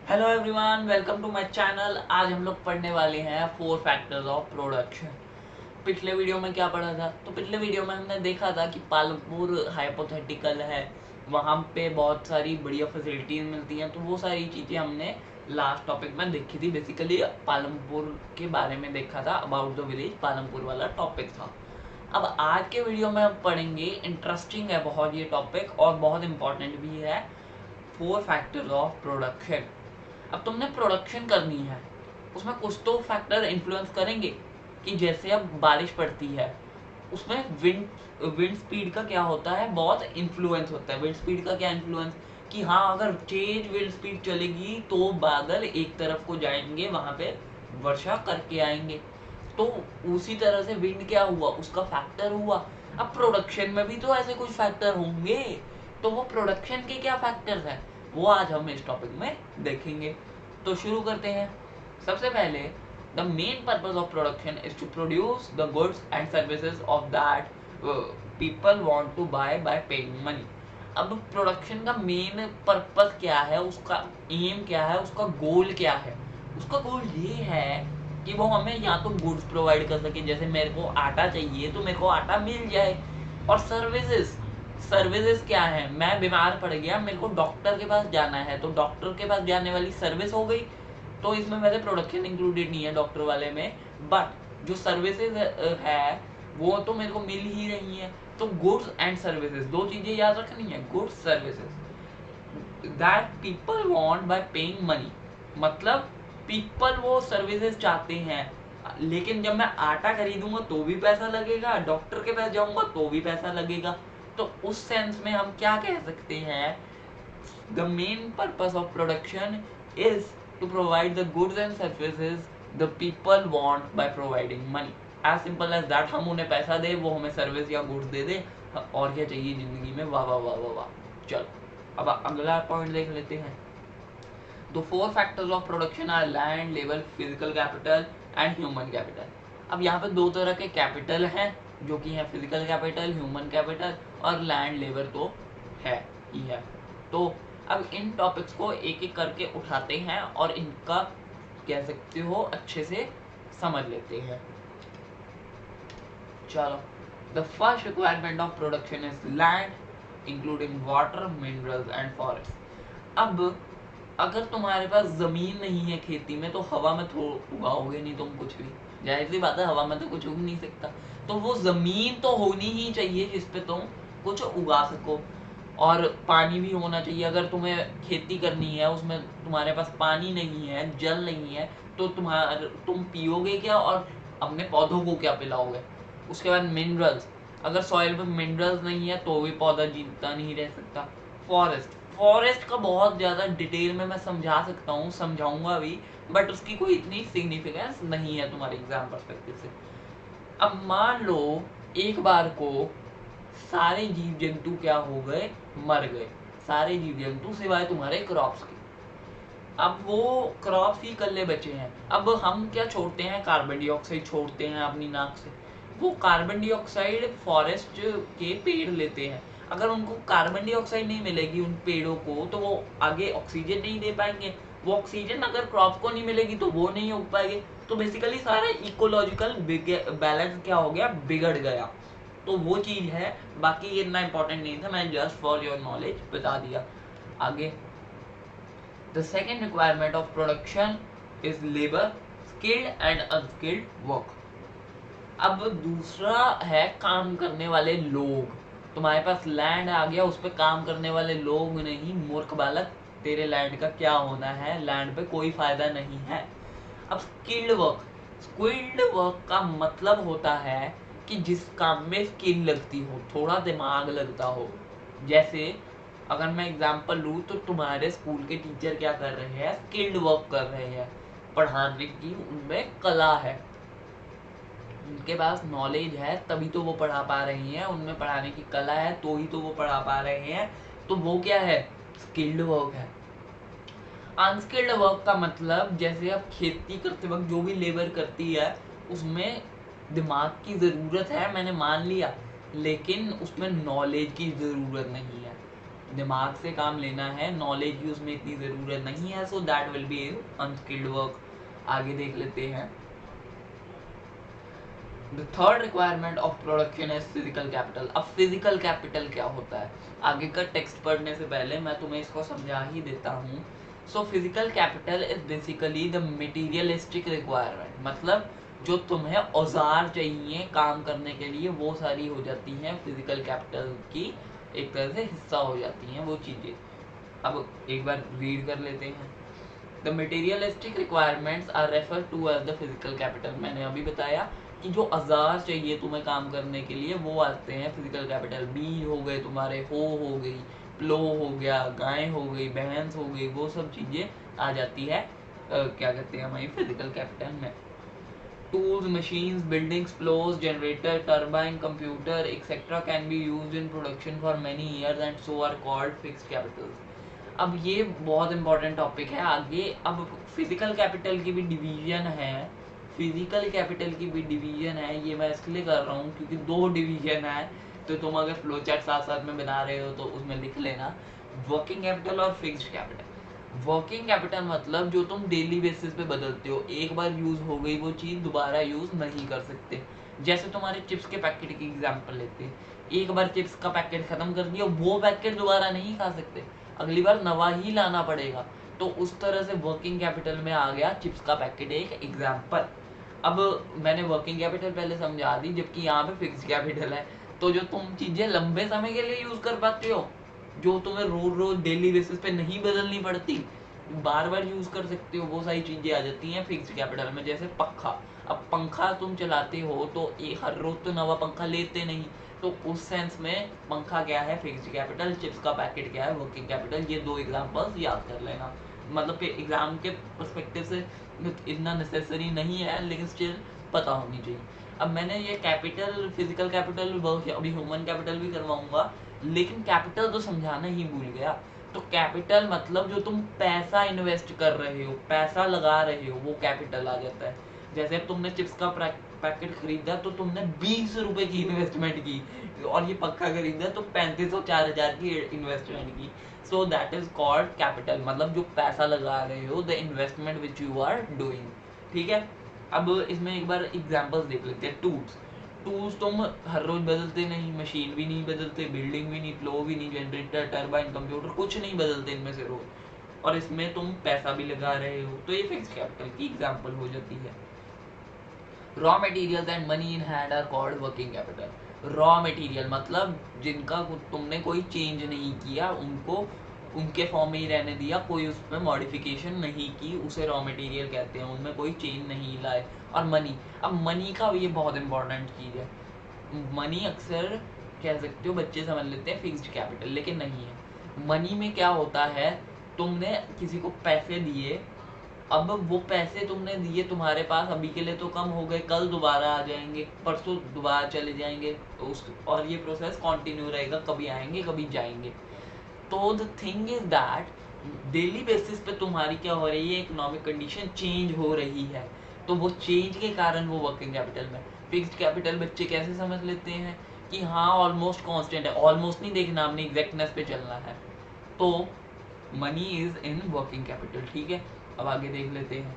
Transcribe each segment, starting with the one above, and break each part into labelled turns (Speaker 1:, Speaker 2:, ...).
Speaker 1: Hello everyone, welcome to my channel. आज हम लोग पढ़ने वाले हैं फोर फैक्टर्स ऑफ प्रोडक्शन। पिछले वीडियो में क्या पढ़ा था? तो पिछले वीडियो में हमने देखा था कि पालमपुर हाइपोथेटिकल है, वहाँ पे बहुत सारी बढ़िया फैसिलिटीज मिलती हैं। तो वो सारी चीज़ें हमने लास्ट टॉपिक में देखी थी। बेसिकली पालमपुर के बारे में देखा था, अबाउट द विलेज पालमपुर वाला टॉपिक था। अब आज के वीडियो में हम पढ़ेंगे, इंटरेस्टिंग है बहुत ये टॉपिक और बहुत इंपॉर्टेंट भी है, फोर फैक्टर्स ऑफ प्रोडक्शन। अब तुमने प्रोडक्शन करनी है, उसमें कुछ तो फैक्टर इन्फ्लुएंस करेंगे। कि जैसे अब बारिश पड़ती है, उसमें विंड स्पीड का क्या होता है, बहुत इन्फ्लुएंस होता है। विंड स्पीड का क्या इन्फ्लुएंस, कि हाँ अगर तेज विंड स्पीड चलेगी तो बादल एक तरफ को जाएंगे, वहां पे वर्षा करके आएंगे। तो उसी तरह से विंड क्या हुआ, उसका फैक्टर हुआ। अब प्रोडक्शन में भी तो ऐसे कुछ फैक्टर होंगे। तो वो प्रोडक्शन के क्या फैक्टर्स हैं, वो आज हम इस टॉपिक में देखेंगे। तो शुरू करते हैं। सबसे पहले, the main purpose of production is to produce the goods and services of that people want to buy by paying money. अब प्रोडक्शन का मेन पर्पज क्या है, उसका एम क्या है, उसका गोल क्या है? उसका गोल ये है कि वो हमें या तो गुड्स प्रोवाइड कर सके, जैसे मेरे को आटा चाहिए तो मेरे को आटा मिल जाए। और सर्विसेज, सर्विसेज क्या है, मैं बीमार पड़ गया, मेरे को डॉक्टर के पास जाना है, तो डॉक्टर के पास जाने वाली सर्विस हो गई। तो इसमें वैसे प्रोडक्शन इंक्लूडेड नहीं है डॉक्टर वाले में, बट जो सर्विसेज है वो तो मेरे को मिल ही रही है। तो गुड्स एंड सर्विसेज, दो चीजें याद रखनी है, goods services that people want bye paying money. मतलब पीपल वो सर्विसेज चाहते हैं, लेकिन जब मैं आटा खरीदूंगा तो भी पैसा लगेगा, डॉक्टर के पास जाऊंगा तो भी पैसा लगेगा। तो उस सेंस में हम क्या कह सकते हैं, the main purpose of production is to provide the goods and services the people want by providing money. As simple as that, हम उन्हें पैसा दे, वो हमें सर्विस या गुड्स दे दे, और क्या चाहिए जिंदगी में। वाह वाह वाह वाह वाह। चलो अब अगला पॉइंट देख लेते हैं। तो four factors of production are land, labour, physical capital and human capital. अब यहाँ पे दो तरह के कैपिटल हैं, जो कि है फिजिकल कैपिटल, ह्यूमन कैपिटल, और लैंड लेबर तो है ही है। तो अब इन टॉपिक्स को एक एक करके उठाते हैं और इनका कह सकते हो अच्छे से समझ लेते हैं। चलो, the first requirement of production is land including water, minerals and forest. अब अगर तुम्हारे पास जमीन नहीं है खेती में, तो हवा में तो उगाओगे नहीं तुम कुछ भी, जाहिर सी बात है, हवा में तो कुछ उग नहीं सकता। तो वो जमीन तो होनी ही चाहिए जिसपे तुम कुछ उगा सको, और पानी भी होना चाहिए। अगर तुम्हें खेती करनी है, उसमें तुम्हारे पास पानी नहीं है, जल नहीं है, तो तुम पियोगे क्या और अपने पौधों को क्या पिलाओगे? उसके बाद मिनरल्स, अगर सॉइल में मिनरल्स नहीं है तो भी पौधा जीता नहीं रह सकता। फॉरेस्ट, फॉरेस्ट का बहुत ज़्यादा डिटेल में मैं समझा सकता हूँ, समझाऊंगा भी, बट उसकी कोई इतनी सिग्निफिकेंस नहीं है तुम्हारे एग्जाम पर्सपेक्टिव से। अब मान लो एक बार को सारे जीव जंतु क्या हो गए, मर गए, सारे जीव जंतु सिवाय तुम्हारे क्रॉप्स के। अब वो क्रॉप्स ही इकल्ले बचे हैं। अब हम क्या छोड़ते हैं, कार्बन डाइऑक्साइड छोड़ते हैं अपनी नाक से। वो कार्बन डाइऑक्साइड फॉरेस्ट के पेड़ लेते हैं। अगर उनको कार्बन डाइऑक्साइड नहीं मिलेगी उन पेड़ों को, तो वो आगे ऑक्सीजन नहीं दे पाएंगे। वो ऑक्सीजन अगर क्रॉप को नहीं मिलेगी तो वो नहीं उग पाएंगे। तो बेसिकली सारा इकोलॉजिकल बैलेंस क्या हो गया, बिगड़ गया। तो वो चीज है, बाकी ये इतना इंपॉर्टेंट नहीं था, मैंने जस्ट फॉर योर नॉलेज बता दिया। आगे, the second requirement of production is labor, skilled and unskilled work. अब दूसरा है काम करने वाले लोग। तुम्हारे पास लैंड आ गया, उस पर काम करने वाले लोग नहीं, मूर्ख बालक, तेरे लैंड का क्या होना है, लैंड पे कोई फायदा नहीं है। अब स्किल्ड वर्क, स्किल्ड वर्क का मतलब होता है कि जिस काम में स्किल लगती हो, थोड़ा दिमाग लगता हो। जैसे अगर मैं एग्जांपल लूँ तो तुम्हारे स्कूल के टीचर क्या कर रहे हैं, स्किल्ड वर्क कर रहे हैं, पढ़ाने की उनमें कला है, उनके पास नॉलेज है, तभी तो वो पढ़ा पा रही हैं, उनमें पढ़ाने की कला है तो ही तो वो पढ़ा पा रहे हैं। तो वो क्या है, स्किल्ड वर्क है। अनस्किल्ड वर्क का मतलब, जैसे अब खेती करते वक्त जो भी लेबर करती है, उसमें दिमाग की ज़रूरत है, मैंने मान लिया, लेकिन उसमें नॉलेज की ज़रूरत नहीं है। दिमाग से काम लेना है, नॉलेज की उसमें इतनी ज़रूरत नहीं है, so that will be unskilled work. आगे देख लेते हैं। The third requirement of production is physical capital. अब फिजिकल कैपिटल क्या होता है, आगे का टेक्स्ट पढ़ने से पहले मैं तुम्हें इसको समझा ही देता हूँ। So physical capital is basically the materialistic requirement, मतलब जो तुम्हें औजार चाहिए काम करने के लिए वो सारी हो जाती हैं फिजिकल कैपिटल की एक तरह से हिस्सा हो जाती हैं वो चीज़ें। अब एक बार रीड कर लेते हैं। The materialistic requirements are refer to as the physical capital. मैंने अभी बताया कि जो औजार चाहिए तुम्हें काम करने के लिए वो आते हैं फिजिकल कैपिटल। बीज हो गए तुम्हारे, हो गई, प्लो हो गया, गाय हो गई, भैंस हो गई, वो सब चीज़ें आ जाती है क्या कहते हैं हमारी फिजिकल कैपिटल में। Tools, machines, buildings, plows, generator, turbine, computer, etc. can be used in production for many years and so are called fixed capitals. अब ये बहुत इंपॉर्टेंट टॉपिक है आगे। अब फिजिकल कैपिटल की भी डिवीजन है, फिजिकल कैपिटल की भी डिवीजन है। ये मैं इसलिए कर रहा हूँ क्योंकि दो डिवीजन है, तो तुम अगर फ्लो चार्ट साथ साथ में बना रहे हो तो उसमें लिख लेना, वर्किंग कैपिटल और फिक्स्ड कैपिटल। वर्किंग कैपिटल मतलब जो तुम डेली बेसिस पे बदलते हो, एक बार यूज हो गई वो चीज़ दोबारा यूज नहीं कर सकते। जैसे तुम्हारे चिप्स के पैकेट की एग्जांपल लेते हैं, एक बार चिप्स का पैकेट खत्म कर दिया, वो पैकेट दोबारा नहीं खा सकते, अगली बार नवा ही लाना पड़ेगा। तो उस तरह से वर्किंग कैपिटल में आ गया चिप्स का पैकेट एक एग्जाम्पल। अब मैंने वर्किंग कैपिटल पहले समझा दी, जबकि यहाँ पे फिक्स कैपिटल है। तो जो तुम चीजें लंबे समय के लिए यूज कर पाते हो, जो तुम्हें रोज रोज डेली बेसिस पे नहीं बदलनी पड़ती, बार बार यूज कर सकते हो, वो सारी चीजें आ जाती हैं फिक्स्ड कैपिटल में। जैसे पंखा, अब पंखा तुम चलाते हो तो हर रोज तो नवा पंखा लेते नहीं, तो उस सेंस में पंखा क्या है फिक्स्ड कैपिटल, चिप्स का पैकेट क्या है वर्किंग कैपिटल। ये दो एग्जांपल्स याद कर लेना, मतलब कि एग्जाम के पर्सपेक्टिव से इतना नेसेसरी नहीं है, लेकिन स्टिल पता होनी चाहिए। अब मैंने ये कैपिटल, फिजिकल कैपिटल, अभी ह्यूमन कैपिटल भी करवाऊंगा, लेकिन कैपिटल तो समझाना ही भूल गया। तो कैपिटल मतलब जो तुम पैसा इन्वेस्ट कर रहे हो, पैसा लगा रहे हो, वो कैपिटल आ जाता है। जैसे अब तुमने चिप्स का पैकेट खरीदा तो तुमने 20 रुपए की इन्वेस्टमेंट की, और ये पक्का खरीदा तो 3500 और 4000 की इन्वेस्टमेंट की। So that is called capital, मतलब जो पैसा लगा रहे हो, the investment which you are doing. ठीक है, अब इसमें एक बार एग्जांपल्स देख लेते हैं। टूल्स तुम हर रोज बदलते नहीं, मशीन भी नहीं बदलते, बिल्डिंग भी नहीं, प्लो भी नहीं, जनरेटर, टरबाइन, कंप्यूटर, कुछ नहीं बदलते इनमें से रोज, और इसमें तुम पैसा भी लगा रहे हो, तो ये फिक्स कैपिटल की एग्जांपल हो जाती है। Raw materials and money in hand are called working capital. Raw material मतलब जिनका तुमने कोई चेंज नहीं किया, उनको उनके फॉर्म में ही रहने दिया, कोई उसमें मॉडिफिकेशन नहीं की, उसे रॉ मटेरियल कहते हैं, उनमें कोई चेंज नहीं लाए। और मनी, अब मनी का ये बहुत इंपॉर्टेंट चीज़ है। मनी अक्सर कह सकते हो बच्चे समझ लेते हैं फिक्स्ड कैपिटल, लेकिन नहीं है। मनी में क्या होता है, तुमने किसी को पैसे दिए, अब वो पैसे तुमने दिए, तुम्हारे पास अभी के लिए तो कम हो गए, कल दोबारा आ जाएंगे, परसों दोबारा चले जाएंगे, और ये प्रोसेस कंटिन्यू रहेगा, कभी आएंगे कभी जाएंगे। तो the thing is that daily basis पे तुम्हारी क्या हो रही है, इकोनॉमिक कंडीशन चेंज हो रही है, तो वो चेंज के कारण वो वर्किंग कैपिटल में। फिक्स्ड कैपिटल बच्चे कैसे समझ लेते हैं कि हाँ ऑलमोस्ट कांस्टेंट है, ऑलमोस्ट नहीं देखना, हमने एग्जैक्टनेस पे चलना है, तो money is in working capital. ठीक है, अब आगे देख लेते हैं।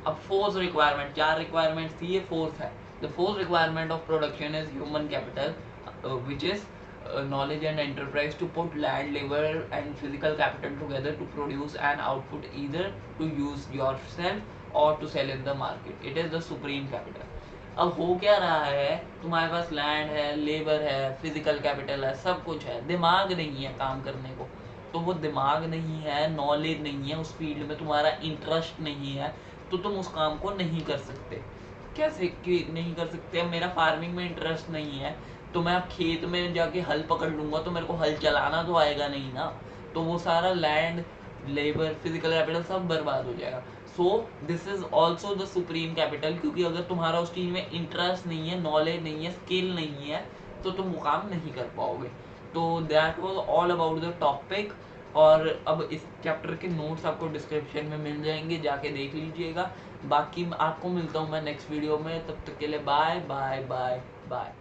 Speaker 1: अब फोर्थ रिक्वायरमेंट, चार रिक्वायरमेंट थी, ये फोर्थ है। The fourth requirement of production is human capital which is knowledge and enterprise to put land, labor and physical capital together to produce an output, either to use yourself or to sell in the market. It is the supreme capital. अब हो क्या रहा है, तुम्हारे पास land है, labour है, physical capital है, सब कुछ है, दिमाग नहीं है काम करने को। तो वो दिमाग नहीं है, नॉलेज नहीं है, उस फील्ड में तुम्हारा इंटरेस्ट नहीं है, तो तुम उस काम को नहीं कर सकते। कैसे कि नहीं कर सकते, अब मेरा फार्मिंग में इंटरेस्ट नहीं है, तो मैं अब खेत में जाके हल पकड़ लूंगा तो मेरे को हल चलाना तो आएगा नहीं ना, तो वो सारा लैंड, लेबर, फिजिकल कैपिटल सब बर्बाद हो जाएगा। So this is also the supreme capital, क्योंकि अगर तुम्हारा उस चीज़ में इंटरेस्ट नहीं है, नॉलेज नहीं है, स्किल नहीं है, तो तुम वो काम नहीं कर पाओगे। तो that was all about the topic. और अब इस चैप्टर के नोट्स आपको डिस्क्रिप्शन में मिल जाएंगे, जाके देख लीजिएगा। बाकी आपको मिलता हूँ मैं नेक्स्ट वीडियो में, तब तक के लिए बाय बाय बाय बाय।